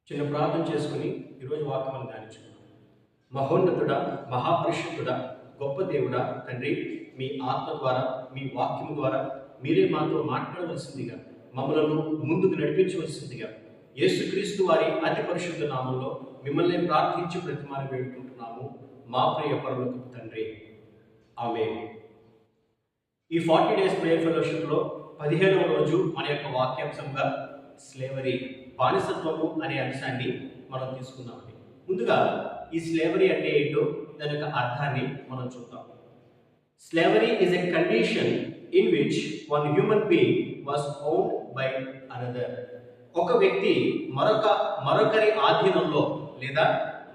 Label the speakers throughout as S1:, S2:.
S1: చిన్న ప్రార్థన చేసుకుని ఈరోజు వాక్యాన్ని ధ్యానించుకున్నాం. మహోన్నతుడా, మహాపరిశుద్ధుడా, గొప్ప దేవుడా, తండ్రి, మీ ఆత్మ ద్వారా, మీ వాక్యం ద్వారా మీరే మాతో మాట్లాడవలసిందిగా, మమ్మలను ముందుకు నడిపించవలసిందిగా యేసుక్రీస్తు వారి అతి పరిశుద్ధ నామంలో మిమ్మల్ని ప్రార్థించి ప్రతిమాని వేడుకుంటున్నాము. మా ప్రియ పరలోకపు తండ్రి, ఆమేన్. ఈ 40 డేస్ ప్రేయర్ ఫెలోషిప్లో 15వ రోజు మన యొక్క వాక్యాంశంగా స్లేవరీ, బానిసత్వము అనే అంశాన్ని మనం తీసుకున్నామండి. ముందుగా ఈ స్లేవరీ అంటే ఏంటో దాని యొక్క అర్థాన్ని మనం చూద్దాం. Slavery is a condition in which one human being was owned by another. ఒక వ్యక్తి మరొకరి ఆధీనంలో లేదా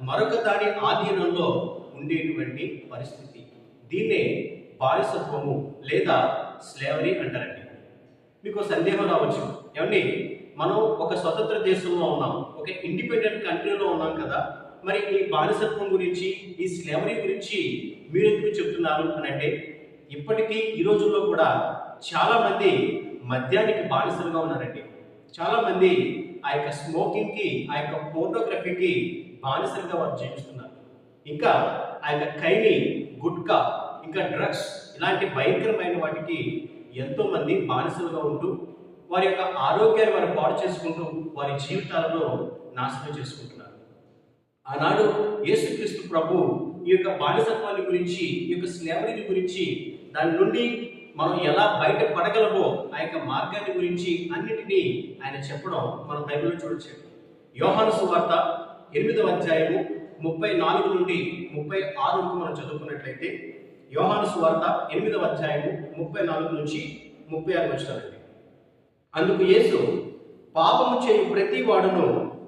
S1: మరొక దాని ఆధీనంలో ఉండేటువంటి పరిస్థితి, దీన్నే బానిసత్వము లేదా స్లేవరీ అంటారండి. మీకు సందేహం రావచ్చు, ఏమండి మనం ఒక స్వతంత్ర దేశంలో ఉన్నాం, ఒక ఇండిపెండెంట్ కంట్రీలో ఉన్నాం కదా, మరి ఈ బానిసత్వం గురించి, ఈ స్లేవరీ గురించి మీరు ఎందుకు చెప్తున్నారు అని అంటే, ఇప్పటికీ ఈ రోజుల్లో కూడా చాలామంది మద్యానికి బానిసలుగా ఉన్నారండి. చాలామంది ఆ యొక్క స్మోకింగ్కి, ఆ యొక్క ఫోటోగ్రఫీకి బానిసలుగా వారు జీవిస్తున్నారు. ఇంకా ఆ యొక్క ఖైనీ, గుట్కా, ఇంకా డ్రగ్స్ ఇలాంటి భయంకరమైన వాటికి ఎంతోమంది బానిసలుగా ఉంటూ వారి యొక్క ఆరోగ్యాన్ని వారు పాడు చేసుకుంటూ వారి జీవితాలను నాశనం చేసుకుంటున్నారు. ఆనాడు యేసుక్రీస్తు ప్రభు ఈ యొక్క బానిసత్వాన్ని గురించి, ఈ యొక్క స్లేవరీని గురించి, దాని నుండి మనం ఎలా బయటపడగలమో ఆ యొక్క మార్గాన్ని గురించి అన్నిటినీ ఆయన చెప్పడం మనం బైబిల్లో చూడొచ్చు. యోహాను సువార్త 8వ అధ్యాయము 34 నుండి 36 వరకు మనం చదువుకున్నట్లయితే, యోహాను సువార్త 8వ అధ్యాయము 34 నుంచి 36 వచనాలండి. అందుకు యేసు, పాపము చేయు ప్రతి వాడును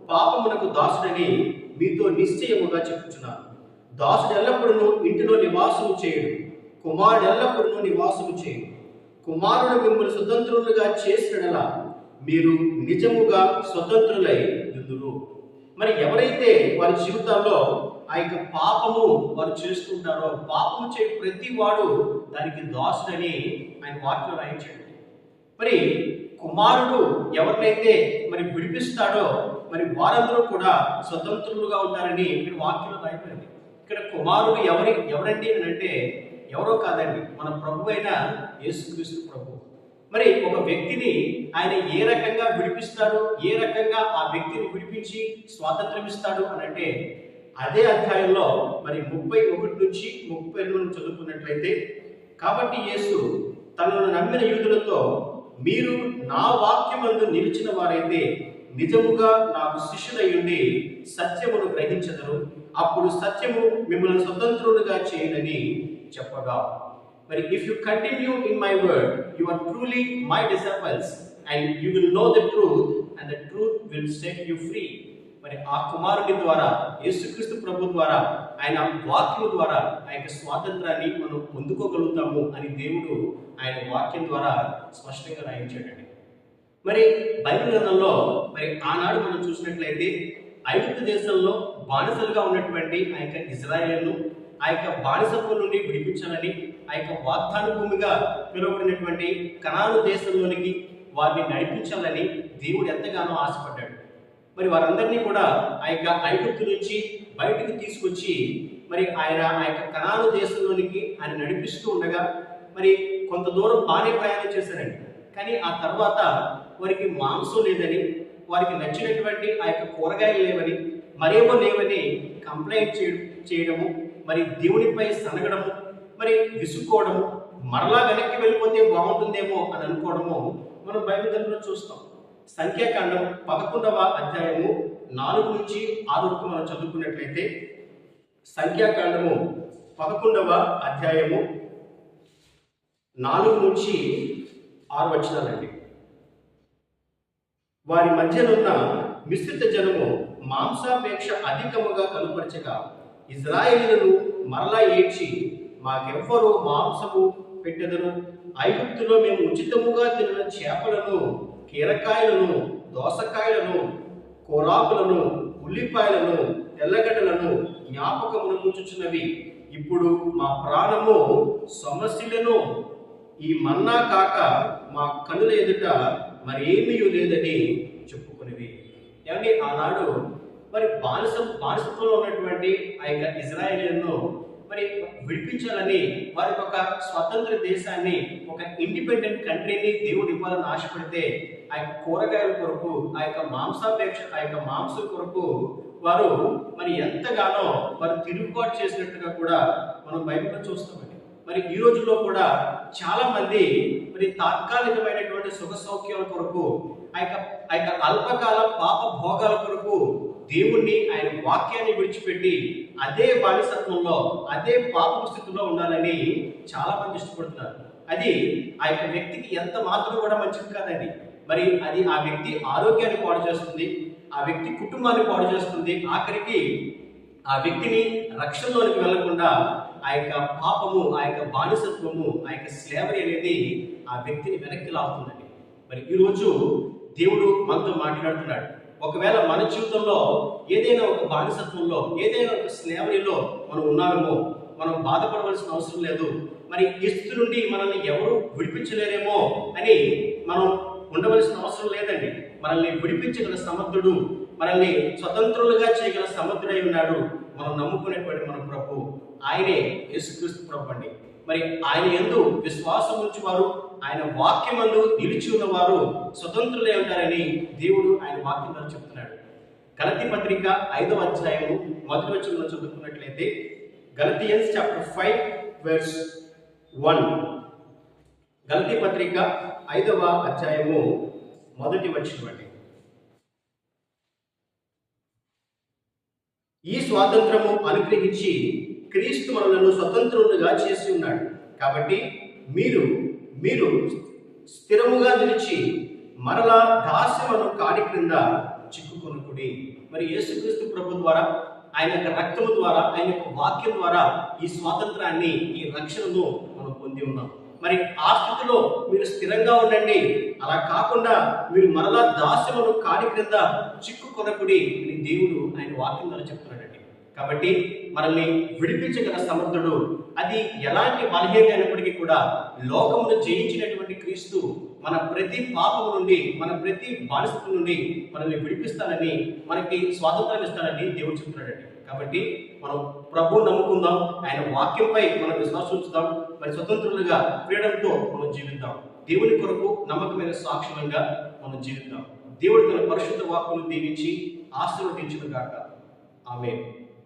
S1: పాపమునకు దాసుడని మీతో నిశ్చయముగా చెప్పుచున్నాను. దాసుడు ఎల్లప్పుడూ ఇంటిలో నివాసము చేయడు, కుమారుడు ఎల్లప్పుడూ నివాసము చేయడు. కుమారుడు మిమ్మల్ని స్వతంత్రులుగా చేసినలా మీరు నిజముగా స్వతంత్రులై యుందురు. మరి ఎవరైతే వారి జీవితాల్లో ఆ యొక్క పాపము వారు చేస్తుంటారో, పాపము చేయు ప్రతి వాడు దానికి దాసుడని ఆయన వాక్యం రాయించాడు. మరి కుమారుడు ఎవరినైతే మరి విడిపిస్తాడో మరి వారందరూ కూడా స్వతంత్రులుగా ఉంటారని ఇక్కడ వాక్యంలో రాయబడింది. ఇక్కడ కుమారుడు ఎవరండి అని అంటే ఎవరో కాదండి, మన ప్రభు అయిన యేసుక్రీస్తు ప్రభు. మరి ఒక వ్యక్తిని ఆయన ఏ రకంగా విడిపిస్తాడు, ఏ రకంగా ఆ వ్యక్తిని విడిపించి స్వాతంత్రం ఇస్తాడు అని అంటే, అదే అధ్యాయంలో మరి 31 నుంచి 32 చదువుకున్నట్లయితే, కాబట్టి యేసు తనను నమ్మిన యూదులతో, మీరు నా వాక్యమందు నిలిచిన వారైతే నిజముగా నాకు శిష్యులయ్యుండి సత్యమును గ్రహించెదరు, అప్పుడు సత్యము మిమ్మల్ని స్వతంత్రులుగా చేయనని చెప్పగా, మరి if you continue in my word you are truly my disciples and you will know the truth and the truth will set you free. మరి ఆ కుమారుడి ద్వారా, యేసుక్రీస్తు ప్రభు ద్వారా, ఆయన వాక్యం ద్వారా ఆ యొక్క స్వాతంత్రాన్ని మనం పొందుకోగలుగుతాము అని దేవుడు ఆయన వాక్యం ద్వారా స్పష్టంగా రాయించాడండి. మరి బైబిల్ గ్రంథంలో మరి ఆనాడు మనం చూసినట్లయితే ఐగుప్తు దేశంలో బానిసలుగా ఉన్నటువంటి ఆ యొక్క ఇజ్రాయేలును ఆ యొక్క బానిసత్వం నుండి విడిపించాలని, ఆ యొక్క వాగ్దాన భూమిగా పిలువబడినటువంటి కనాను దేశంలోనికి వారిని నడిపించాలని దేవుడు ఎంతగానో ఆశపడ్డాడు. మరి వారందరినీ కూడా ఆ యొక్క ఐగుప్తు నుంచి బయటకు తీసుకొచ్చి మరి ఆయన ఆ యొక్క కనాను దేశంలోనికి ఆయన నడిపిస్తూ ఉండగా మరి కొంత దూరం బాగానే ప్రయాణం చేశారండి. కానీ ఆ తర్వాత వారికి మాంసం లేదని, వారికి నచ్చినటువంటి ఆ యొక్క కూరగాయలు లేవని, మరేమో లేవని కంప్లైంట్ చేయడము, మరి దేవునిపై సనగడము, మరి విసుక్కోవడము, మరలా వెనక్కి వెళ్ళిపోతే బాగుంటుందేమో అని అనుకోవడము మనం బైబిల్ గ్రంథంలో చూస్తాం. సంఖ్యాకాండం 11వ అధ్యాయము 4 నుంచి 6 వరకు మనం చదువుకున్నట్లయితే, సంఖ్యాకాండము 11వ అధ్యాయము 4 నుంచి 6 వచనాలండి. వారి మధ్యనున్న మిశ్రిత జనము మాంసాపేక్ష అధికముగా కనుపరచగా ఇజ్రాయేలీయులను మరలా ఏడ్చి, మాకెవ్వరూ మాంసము పెట్టెదరు, ఐగుప్తులో మేము ఉచితముగా తిన్న చేపలను, కీరకాయలను, దోసకాయలను, కోరాకులను, ఉల్లిపాయలను, తెల్లగడ్డలను జ్ఞాపకమును కూర్చుచున్నవి. ఇప్పుడు మా ప్రాణము సమస్యలను, ఈ మన్నా కాక మా కనుల ఎదుట మరేమీ లేదని చెప్పుకునేవి. ఏమంటే ఆనాడు మరి బానిసత్వంలో ఉన్నటువంటి ఆ యొక్క ఇజ్రాయేలీలను మరి విడిపించాలని వారికి ఒక స్వతంత్ర దేశాన్ని, ఒక ఇండిపెండెంట్ కంట్రీని దేవుడు ఇవ్వాలని ఆశపడితే ఆ యొక్క కూరగాయల కొరకు, ఆ యొక్క మాంసం కొరకు వారు మరి ఎంతగానో వారు తిరుగుబాటు చేసినట్టుగా కూడా మనం బైబిల్లో చూస్తామండి. మరి ఈ రోజుల్లో కూడా చాలా మంది మరి తాత్కాలికమైనటువంటి సుఖ సౌఖ్యాల కొరకు, ఆ యొక్క అల్పకాల పాప భోగాల కొరకు దేవుణ్ణి, ఆయన వాక్యాన్ని విడిచిపెట్టి అదే బానిసత్వంలో, అదే పాప స్థితిలో ఉండాలని చాలా మంది ఇష్టపడుతున్నారు. అది ఆ యొక్క వ్యక్తికి ఎంత మాత్రం కూడా మంచిది కాదండి. మరి అది ఆ వ్యక్తి ఆరోగ్యాన్ని పాడు చేస్తుంది, ఆ వ్యక్తి కుటుంబాన్ని పాడు చేస్తుంది. ఆఖరికి ఆ వ్యక్తిని రక్షణలోనికి వెళ్లకుండా ఆ యొక్క పాపము, ఆ యొక్క బానిసత్వము, ఆ యొక్క స్లేవరీ అనేది ఆ వ్యక్తిని వెనక్కి లాగుతుందండి. మరి ఈరోజు దేవుడు మనతో మాట్లాడుతున్నాడు. ఒకవేళ మన జీవితంలో ఏదైనా ఒక బానిసత్వంలో, ఏదైనా ఒక స్లేవరీలో మనం ఉన్నామేమో, మనం బాధపడవలసిన అవసరం లేదు, మరి ఈ స్థితి నుండి మనల్ని ఎవరు విడిపించలేరేమో అని మనం ఉండవలసిన అవసరం లేదండి. మనల్ని విడిపించగల సమర్థుడు, మనల్ని స్వతంత్రులుగా చేయగల సమర్థుడై ఉన్నాడు మనం నమ్ముకునేటువంటి మన ప్రభు. ఆయనే యేసుక్రీస్తు ప్రభు అండి. మరి ఆయన యందు విశ్వాసం ఉంచువారు, ఆయన వాక్యమందు నిలిచి ఉన్నవారు స్వతంత్రులే ఉంటారని దేవుడు ఆయన వాక్యంలో చెప్తున్నాడు. గలతీ పత్రిక 5వ అధ్యాయము 1వ వచనంలో చదువుకున్నట్లయితే, గలతీయన్స్ చాప్టర్ 5 verse 1. గలతీ పత్రిక 5వ అధ్యాయము 1వ వచనం అండి. ఈ స్వాతంత్రము అనుగ్రహించి క్రీస్తు మనలను స్వతంత్రులుగా చేసి ఉన్నాడు. కాబట్టి మీరు స్థిరముగా నిలిచి మరలా దాస్యమును కాడి క్రింద చిక్కుకొనుకుడి. మరి యేసుక్రీస్తు ప్రభు ద్వారా, ఆయన యొక్క రక్తము ద్వారా, ఆయన యొక్క వాక్యం ద్వారా ఈ స్వాతంత్రాన్ని, ఈ రక్షణను మనం పొంది ఉన్నాం. మరి ఆ స్థితిలో మీరు స్థిరంగా ఉండండి. అలా కాకుండా మీరు మరలా దాస్యమును కాడి క్రింద చిక్కుకొనకుడి అని దేవుడు ఆయన వాక్యం ద్వారా చెప్తున్నాడండి. కాబట్టి మనల్ని విడిపించగల సమర్థుడు, అది ఎలాంటి బలహీనత అయినప్పటికీ కూడా లోకమును జయించినటువంటి క్రీస్తు మన ప్రతి పాపము నుండి, మన ప్రతి బానిసత్వం నుండి మనల్ని విడిపిస్తానని, మనకి స్వాతంత్రాన్ని ఇస్తానని దేవుడు చెప్తున్నాడండి. కాబట్టి మనం ప్రభువుని నమ్ముకుందాం, ఆయన వాక్యంపై మనం విశ్వాసం ఉంచుదాం, మరి స్వతంత్రులుగా ఫ్రీడంతో మనం జీవిద్దాం. దేవుని కొరకు నమ్మకమైన సాక్షులంగా మనం జీవిద్దాం. దేవుడు తన పరిశుద్ధ వాక్కును దీవించి ఆశీర్వదించును గాక. ఆమేన్.